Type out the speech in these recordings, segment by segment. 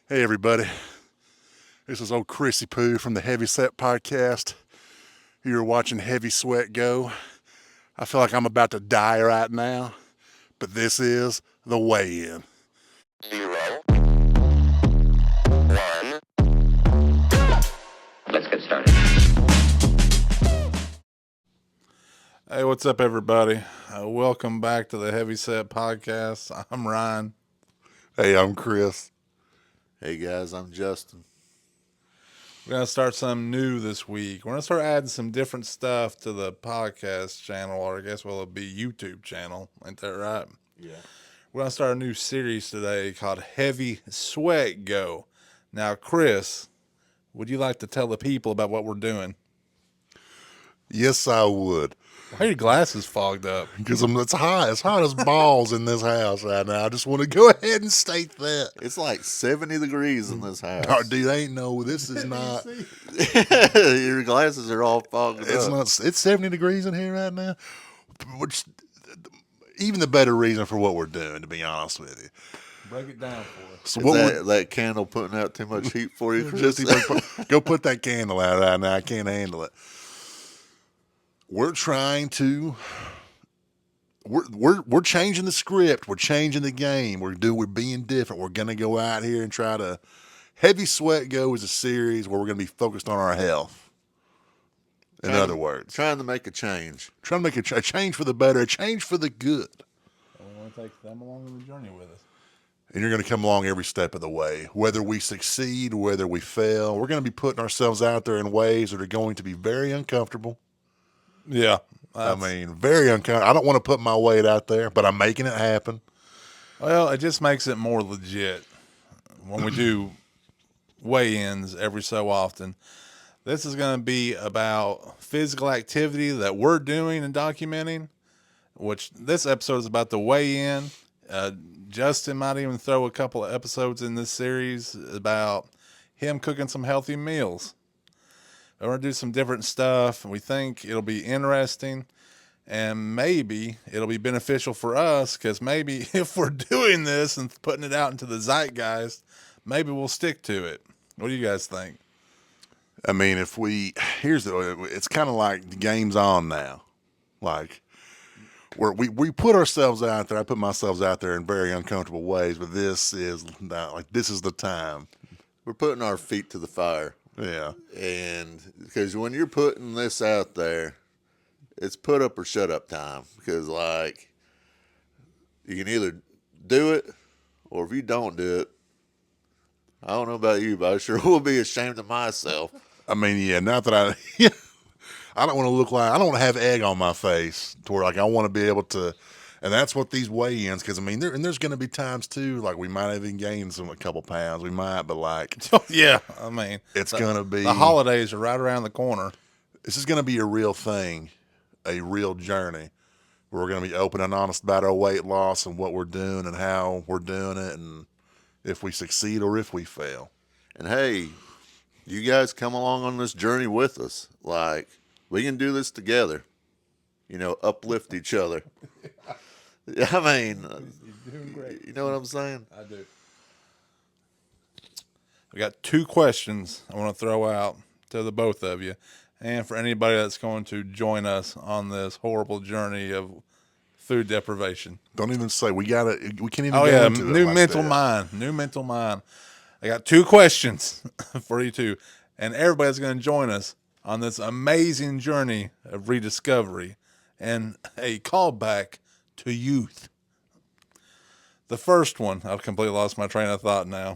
Hey everybody, this is old Chrissy Poo from the Heavy Set podcast. You're watching Heavy.Sweat.Go. I feel like I'm about to die right now, but this is the weigh-in. 0, 1. Let's get started. Hey, what's up, everybody? Welcome back to the Heavy Set podcast. I'm Ryan. Hey, I'm Chris. Hey guys, I'm Justin. We're going to start something new this week. We're going to start adding some different stuff to the podcast channel, or I guess it'll be YouTube channel. Ain't that right? Yeah. We're going to start a new series today called Heavy.Sweat.Go. Now, Chris, would you like to tell the people about what we're doing? Yes, I would. Why are your glasses fogged up? Because it's hot. It's hot as balls in this house right now. I just want to go ahead and state that. It's like 70 degrees in this house. Oh, dude, ain't no, this is not. Your glasses are all fogged It's up. not. It's 70 degrees in here right now. Which, even the better reason for what we're doing, to be honest with you. Break it down for us. So Is what that candle putting out too much heat for you, Chris? go put that candle out right now. I can't handle it. We're trying to. We're changing the script. We're changing the game. We're being different. We're gonna go out here and try to. Heavy.Sweat.Go is a series where we're gonna be focused on our health. In other words, Trying to make a change. trying to make a change for the better, a change for the good. We want to take them along on the journey with us. And you're going to come along every step of the way. Whether we succeed, whether we fail, we're going to be putting ourselves out there in ways that are going to be very uncomfortable. Yeah. Very uncomfortable. I don't want to put my weight out there, but I'm making it happen. Well, it just makes it more legit when we do weigh-ins every so often. This is going to be about physical activity that we're doing and documenting, which this episode is about the weigh-in. Justin might even throw a couple of episodes in this series about him cooking some healthy meals. We're going to do some different stuff, and we think it'll be interesting, and maybe it'll be beneficial for us, because maybe if we're doing this and putting it out into the zeitgeist, maybe we'll stick to it. What do you guys think? I mean, it's kind of like the game's on now. Like, we put ourselves out there. I put myself out there in very uncomfortable ways, but this is the time. We're putting our feet to the fire. Yeah. And because when you're putting this out there, it's put up or shut up time. Because, like, you can either do it, or if you don't do it, I don't know about you, but I sure will be ashamed of myself. I mean, yeah, not that I don't want to look like, I don't want to have egg on my face to where, like, I want to be able to, and that's what these weigh-ins, because, I mean, there's going to be times, too, like, we might even gain a couple pounds. We might, but, like, Yeah, I mean, it's going to be. the holidays are right around the corner. This is going to be a real thing, a real journey. Where we're going to be open and honest about our weight loss and what we're doing and how we're doing it and if we succeed or if we fail. And hey, you guys come along on this journey with us. Like, we can do this together. You know, uplift each other. I mean, He's doing great. you know what I'm saying? I do. We got two questions I want to throw out to the both of you, and for anybody that's going to join us on this horrible journey of food deprivation. Don't even say we can't even Oh go yeah, into it new like mental that. mind, new mental mind. I got two questions for you two, and everybody's going to join us on this amazing journey of rediscovery and a callback to youth. The first one, I've completely lost my train of thought now.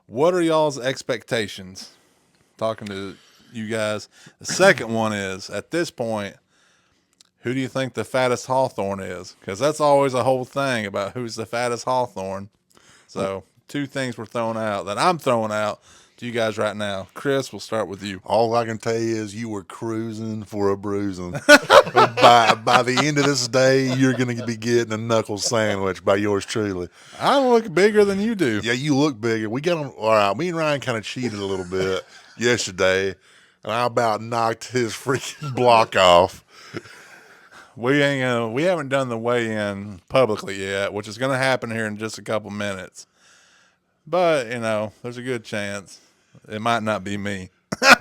What are y'all's expectations? Talking to you guys. The second one is, at this point, who do you think the fattest Hawthorne is? Because that's always a whole thing about who's the fattest Hawthorne. So, two things we're throwing out that I'm throwing out to you guys right now. Chris, we'll start with you. All I can tell you is you were cruising for a bruising. by the end of this day, you're going to be getting a knuckle sandwich by yours truly. I look bigger than you do. Yeah, you look bigger. We got on. All right, me and Ryan kind of cheated a little bit yesterday, and I about knocked his freaking block off. We haven't done the weigh-in publicly yet, which is going to happen here in just a couple minutes. but there's a good chance it might not be me.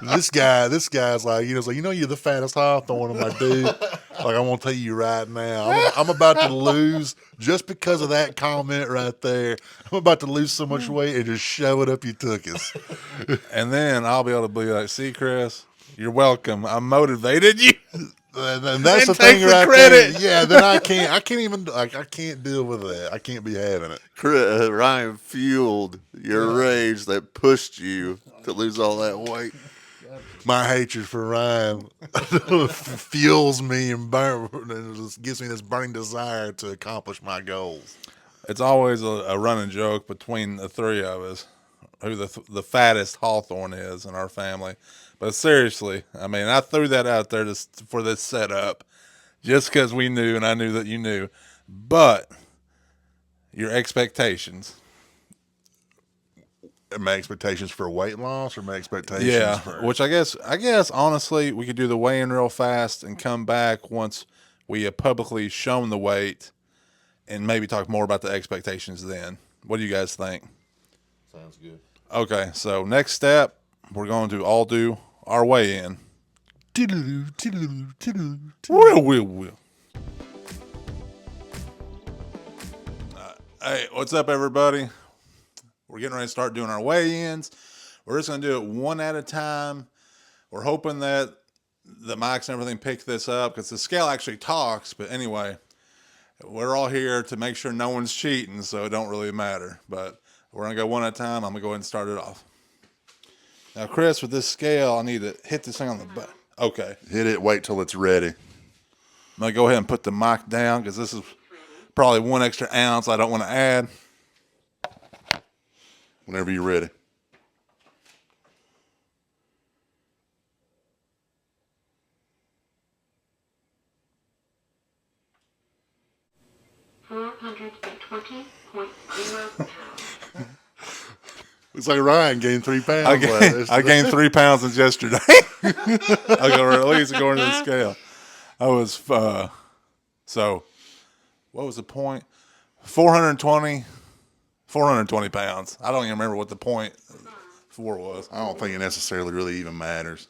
This guy's like, you're the fattest hawthorn. I'm like, dude, like, I'm gonna tell you right now, I'm about to lose just because of that comment right there. I'm about to lose so much weight and just shove it up your tuchus. And then I'll be able to be like, see, Chris, you're welcome. I motivated you. And that's the And take thing the right credit. there. Yeah, then I can't even, like, I can't deal with that. I can't be having it. Ryan fueled your rage that pushed you to lose all that weight. My hatred for Ryan fuels me and just gives me this burning desire to accomplish my goals. It's always a running joke between the three of us who the fattest Hawthorne is in our family. But seriously, I mean, I threw that out there just for this setup just because we knew and I knew that you knew. But your expectations. My expectations for weight loss or my expectations for... Which I guess honestly, we could do the weigh-in real fast and come back once we have publicly shown the weight and maybe talk more about the expectations then. What do you guys think? Sounds good. Okay, so next step, we're going to all do our weigh-in. Will. Hey, what's up, everybody? We're getting ready to start doing our weigh-ins. We're just going to do it one at a time. We're hoping that the mics and everything pick this up because the scale actually talks. But anyway, we're all here to make sure no one's cheating, so it don't really matter. But we're going to go one at a time. I'm going to go ahead and start it off. Now, Chris, with this scale, I need to hit this thing on the butt. Okay. Hit it, wait till it's ready. I'm going to go ahead and put the mic down because this is probably 1 extra ounce I don't want to add. Whenever you're ready. Looks like Ryan gained 3 pounds. I gained 3 pounds since yesterday. I go at least according to the scale. I was so. What was the point? 420 pounds. I don't even remember what the point 4 was. I don't think it necessarily really even matters.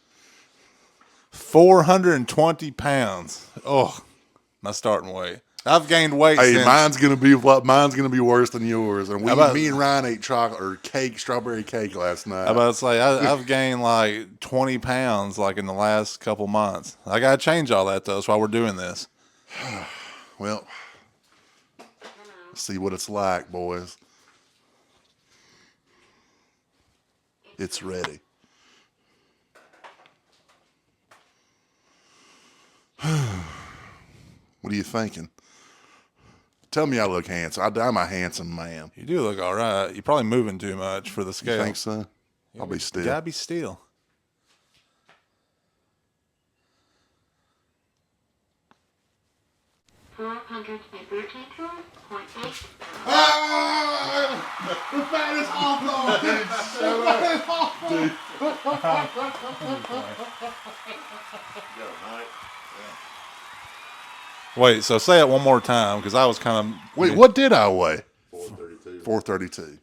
420 pounds. Oh, my starting weight. I've gained weight. Hey, since, mine's gonna be worse than yours. And me and Ryan ate chocolate or strawberry cake last night. I'm about to say I've gained like 20 pounds like in the last couple months. I gotta change all that though. That's why we're doing this. Well, let's see what it's like, boys. It's ready. What are you thinking? Tell me I look handsome. I'm a handsome man. You do look all right. You're probably moving too much for the scale. You think so? I'll be still. You gotta be still. The fattest Wait, so say it one more time because I was kind of. Wait, what did I weigh? 432. 432.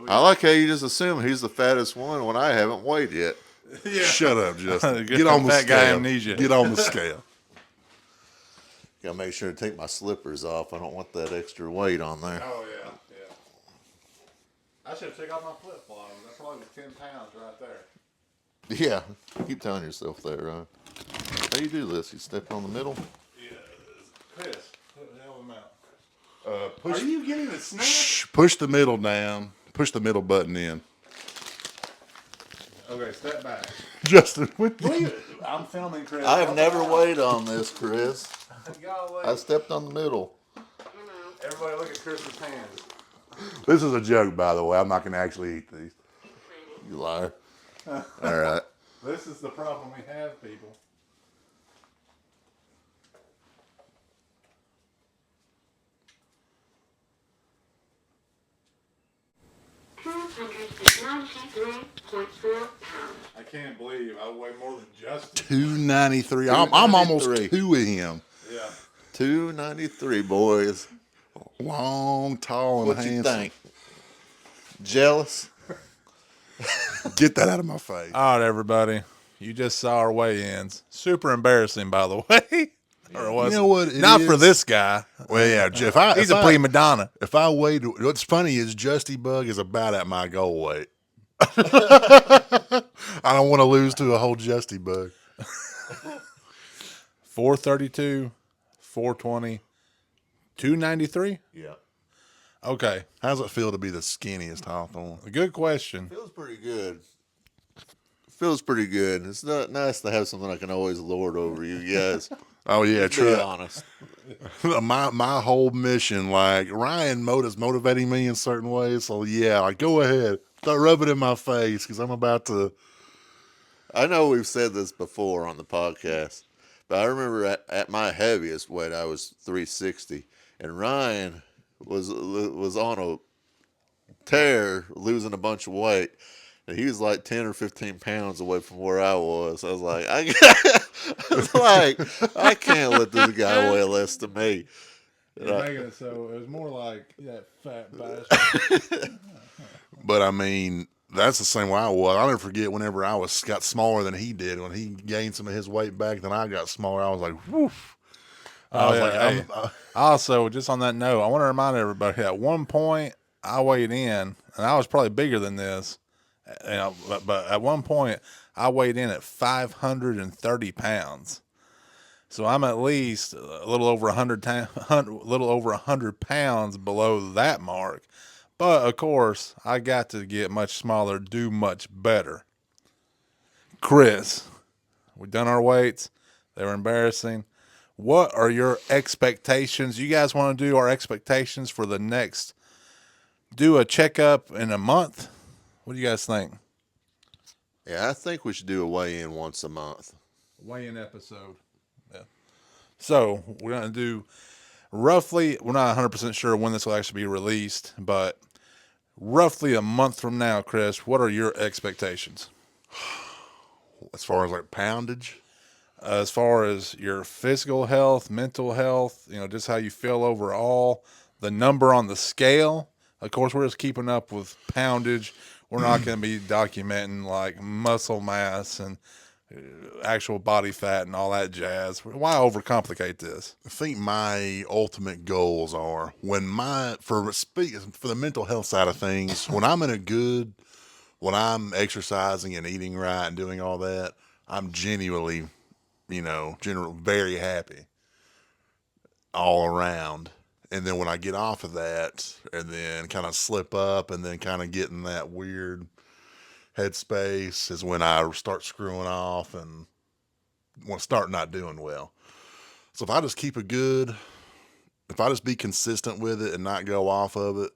I like how you just assume he's the fattest one when I haven't weighed yet. Yeah. Shut up, Justin. Get Get on the fat guy scale. amnesia. Get on the scale. Gotta make sure to take my slippers off. I don't want that extra weight on there. Oh yeah. I should take off my flip flops. That probably was 10 pounds right there. Yeah, keep telling yourself that, right? How you do this? You step on the middle? Yeah, Chris, put the hell them out. Push, Are you getting a snack? push the middle down. Push the middle button in. Okay, step back. Justin, I'm filming, Chris. I have never weighed on this, Chris. Golly. I stepped on the middle. Everybody look at Chris's hands. this is a joke, by the way. I'm not going to actually eat these. You liar. All right. This is the problem we have, people. I can't believe I weigh more than Justin. 293. I'm almost 2 of him. Yeah. 293, boys. Long, tall, and What handsome. you think? Jealous? Get that out of my face. All right, everybody. You just saw our weigh-ins. Super embarrassing, by the way. Or was You know what it Not for is? this guy. Well, yeah, Jeff. He's a prima donna. If I weighed, what's funny is Justy Bug is about at my goal weight. I don't want to lose to a whole Justy Bug. 432, 420, 293? Yeah. Okay. How's it feel to be the skinniest Hawthorne? Good question. Feels pretty good. Feels pretty good. It's not nice to have something I can always lord over you guys. Oh yeah, Be true. honest. my whole mission, like Ryan is motivating me in certain ways. So yeah, like go ahead, start rubbing it in my face because I'm about to. I know we've said this before on the podcast, but I remember at my heaviest weight, I was 360, and Ryan was on a tear, losing a bunch of weight, and he was like 10 or 15 pounds away from where I was. I was like, I can't let this guy weigh less than me. You're making it so it was more like that fat bastard. But I mean, that's the same way I was. I'll never forget whenever got smaller than he did. When he gained some of his weight back, then I got smaller. I was like, woof. I was Hey, also, just on that note, I want to remind everybody at one point I weighed in, and I was probably bigger than this, but at one point I weighed in at 530 pounds. So I'm at least a little over 100 pounds below that mark. But of course, I got to get much smaller, do much better. Chris, we done our weights. They were embarrassing. What are your expectations? You guys want to do our expectations for the next? Do a checkup in a month. What do you guys think? Yeah, I think we should do a weigh-in once a month. Weigh-in episode. Yeah. So we're gonna do roughly. We're not 100% sure when this will actually be released, but roughly a month from now, Chris. What are your expectations? as far as like poundage. As far as your physical health, mental health, just how you feel overall, the number on the scale. Of course, we're just keeping up with poundage. We're not going to be documenting like muscle mass and actual body fat and all that jazz. Why overcomplicate this? I think my ultimate goals are for the mental health side of things, when I'm exercising and eating right and doing all that, I'm genuinely, very happy all around. And then when I get off of that and then kind of slip up and then kind of get in that weird headspace is when I start screwing off and want to start not doing well. So if I just be consistent with it and not go off of it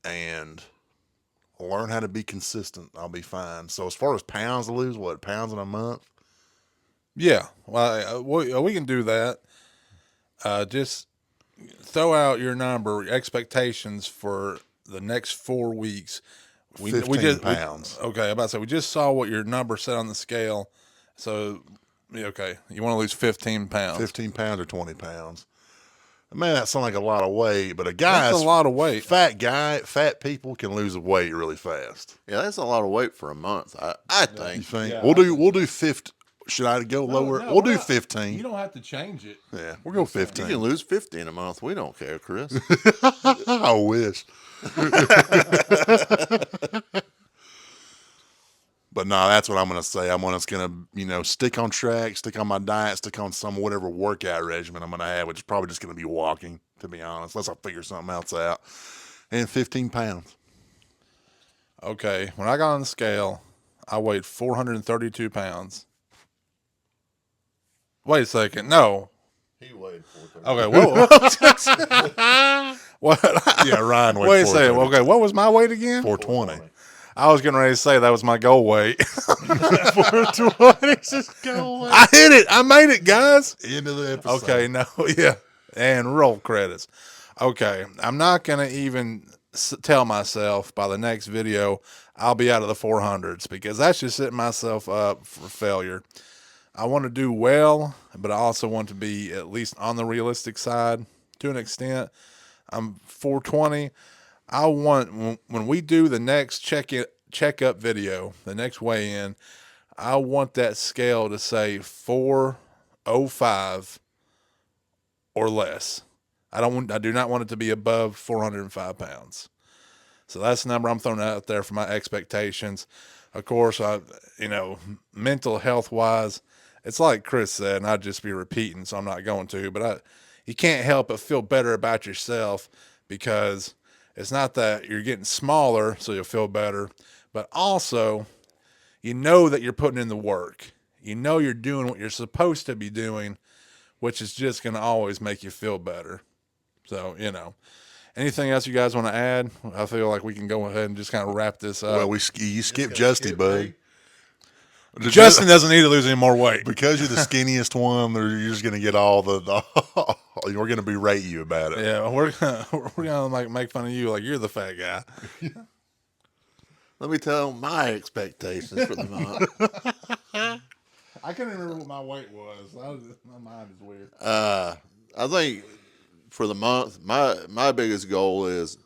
and learn how to be consistent, I'll be fine. So as far as pounds to lose, pounds in a month? Yeah, well, we can do that. Just throw out your number, expectations for the next 4 weeks. 15 pounds. Okay, I'm about to say, we just saw what your number said on the scale. So, okay, you want to lose 15 pounds. 15 pounds or 20 pounds. Man, that sounds like a lot of weight, but that's a lot of weight. Fat people can lose weight really fast. Yeah, that's a lot of weight for a month, I think. You think? Yeah, we'll do 50. Should I go lower? No, we'll do 15. You don't have to change it. Yeah, we'll go You 15. can lose 50 in a month. We don't care, Chris. I wish. But no, that's what I'm going to say. I'm just going to, stick on track, stick on my diet, stick on whatever workout regimen I'm going to have, which is probably just going to be walking, to be honest, unless I figure something else out. And 15 pounds. Okay, when I got on the scale, I weighed 432 pounds. Wait a second. No. He weighed 430. Okay, what? Yeah, Ryan weighed Wait a second. Okay, what was my weight again? 420. I was getting ready to say that was my goal weight. 420 is just go away. I hit it. I made it, guys. End of the episode. Okay, no, yeah. And roll credits. Okay, I'm not going to even tell myself by the next video I'll be out of the 400s because that's just setting myself up for failure. I want to do well, but I also want to be at least on the realistic side to an extent. I'm 420. I want when we do the next checkup video, the next weigh in, I want that scale to say 405 or less. I do not want it to be above 405 pounds. So that's the number I'm throwing out there for my expectations. Of course, mental health wise, it's like Chris said, and I'd just be repeating, so I'm not going to, but you can't help but feel better about yourself, because it's not that you're getting smaller so you'll feel better, but also you know that you're putting in the work. You know you're doing what you're supposed to be doing, which is just going to always make you feel better. So, anything else you guys want to add? I feel like we can go ahead and just kind of wrap this up. Well, you skipped Justy, bud. Justin doesn't need to lose any more weight. Because you're the skinniest one. You're just gonna get all the we're gonna berate you about it. Yeah, we're gonna make fun of you like you're the fat guy. Let me tell my expectations for the month. I can't remember what my weight was. My mind is weird. I think for the month, my biggest goal is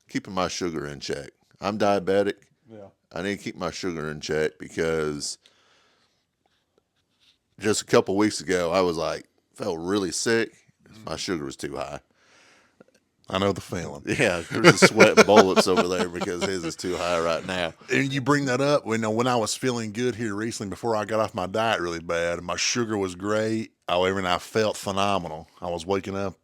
keeping my sugar in check. I'm diabetic. Yeah. I need to keep my sugar in check, because just a couple weeks ago I was felt really sick. My sugar was too high. I know the feeling. Yeah, there's sweating bullets over there because his is too high right now. And you bring that up when I was feeling good here recently before I got off my diet really bad. My sugar was great. However, and I felt phenomenal. I was waking up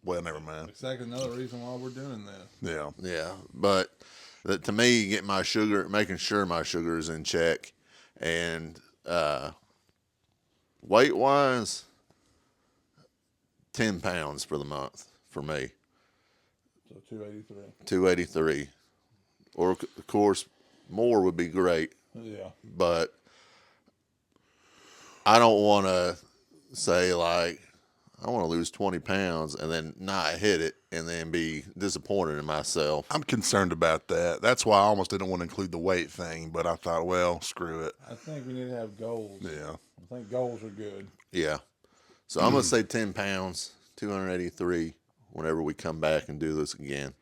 well, never mind. Exactly another reason why we're doing this. Yeah. Yeah, but to me, making sure my sugar is in check, and weight wise, 10 pounds for the month for me. So 283. 283, or of course more would be great. Yeah. But I don't want to say I want to lose 20 pounds and then not hit it and then be disappointed in myself. I'm concerned about that. That's why I almost didn't want to include the weight thing, but I thought, well, screw it. I think we need to have goals. Yeah. I think goals are good. Yeah. So I'm going to say 10 pounds, 283, whenever we come back and do this again.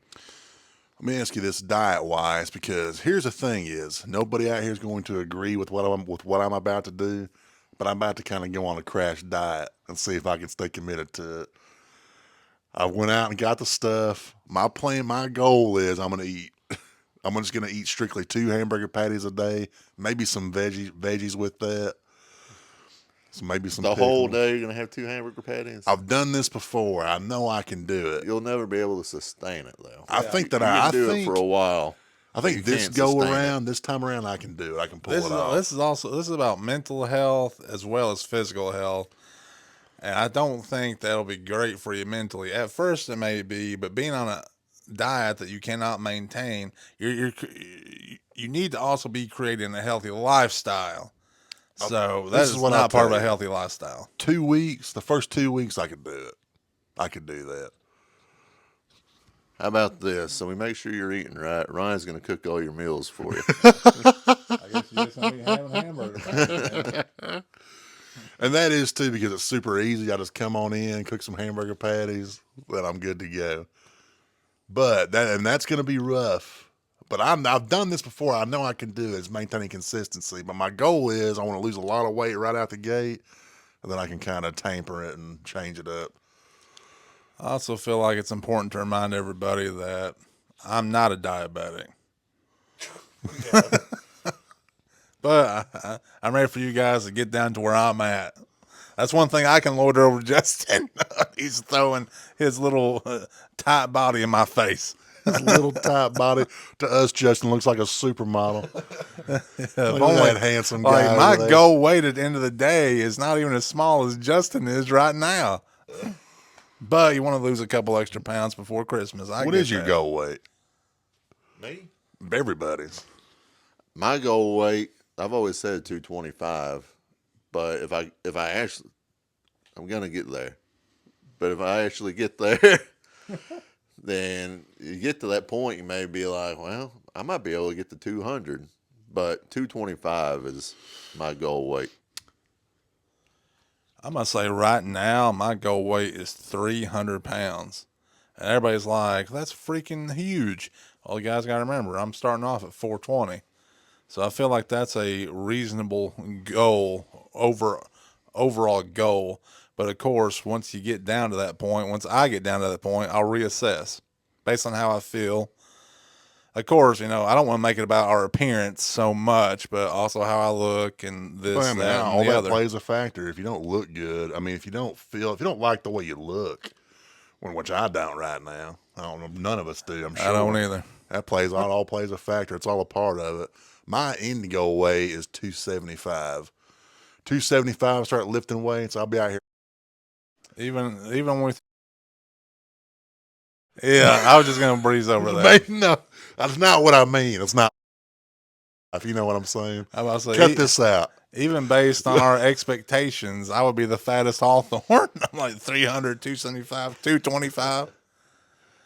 Let me ask you this diet-wise, because here's the thing is, nobody out here is going to agree with what I'm about to do, but I'm about to kind of go on a crash diet and see if I can stay committed to it. I went out and got the stuff. My goal is I'm going to eat. I'm just going to eat strictly 2 hamburger patties a day, maybe some veggies with that. So maybe some The pickles. whole day you're going to have 2 hamburger patties? I've done this before. I know I can do it. You'll never be able to sustain it, though. I think that you I can do think it for a while. I think you this can't go sustain around, this time around, I can do it. I can pull it off. This is about mental health as well as physical health. And I don't think that'll be great for you mentally. At first, it may be, but being on a diet that you cannot maintain, you need to also be creating a healthy lifestyle. So that is not part of a healthy lifestyle. 2 weeks, the first 2 weeks, I could do it. I could do that. How about this? So we make sure you're eating right. Ryan's going to cook all your meals for you. I guess you're just going to be having hamburgers. And that is too, because it's super easy. I just come on in, cook some hamburger patties, then I'm good to go. But that's going to be rough. But I've done this before. I know I can do it. It's maintaining consistency. But my goal is I want to lose a lot of weight right out the gate, and then I can kind of tamper it and change it up. I also feel like it's important to remind everybody that I'm not a diabetic. But I'm ready for you guys to get down to where I'm at. That's one thing I can lord over Justin. He's throwing his little tight body in my face. His little tight body. To us, Justin looks like a supermodel. If Look only at that handsome guy. my over there. goal weight at the end of the day is not even as small as Justin is right now. But you want to lose a couple extra pounds before Christmas. What is your goal weight? Me? Everybody's. My goal weight, I've always said 225, but if I actually, I'm gonna get there. But if I actually get there, then you get to that point, you may be like, well, I might be able to get to 200, but 225 is my goal weight. I'm going to say right now, my goal weight is 300 pounds. And everybody's like, that's freaking huge. Well, you guys got to remember, I'm starting off at 420. So I feel like that's a reasonable goal, overall goal. But of course, once you get down to that point, once I get down to that point, I'll reassess based on how I feel. Of course, I don't want to make it about our appearance so much, but also how I look and this, Well, I mean, that, all and the that other. plays a factor. If you don't look good, I mean, if you don't like the way you look, which I don't right now. I don't know. None of us do. I'm sure. I don't either. That all plays a factor. It's all a part of it. My end goal weight is 275. 275. Start lifting weights. I'll be out here. Even with. Yeah, I was just gonna breeze over that. No, that's not what I mean. It's not. If you know what I'm saying. I was about to Cut say, this out. even based on our expectations, I would be the fattest Hawthorne. I'm like 300, 275, 225.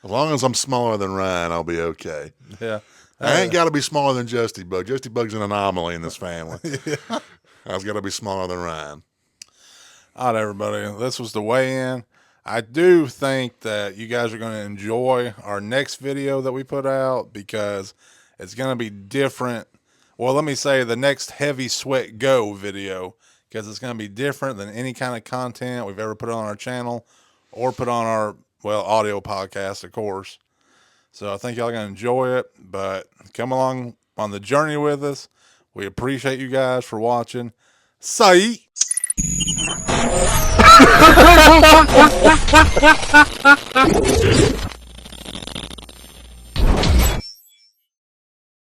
As long as I'm smaller than Ryan, I'll be okay. Yeah. I ain't got to be smaller than Justy Bug. Justy Bug's an anomaly in this family. I've got to be smaller than Ryan. All right, everybody. This was the weigh-in. I do think that you guys are going to enjoy our next video that we put out because it's going to be different. Well, let me say the next Heavy.Sweat.Go video because it's going to be different than any kind of content we've ever put on our channel or put on our, audio podcast, of course. So I think y'all are going to enjoy it, but come along on the journey with us. We appreciate you guys for watching. Say.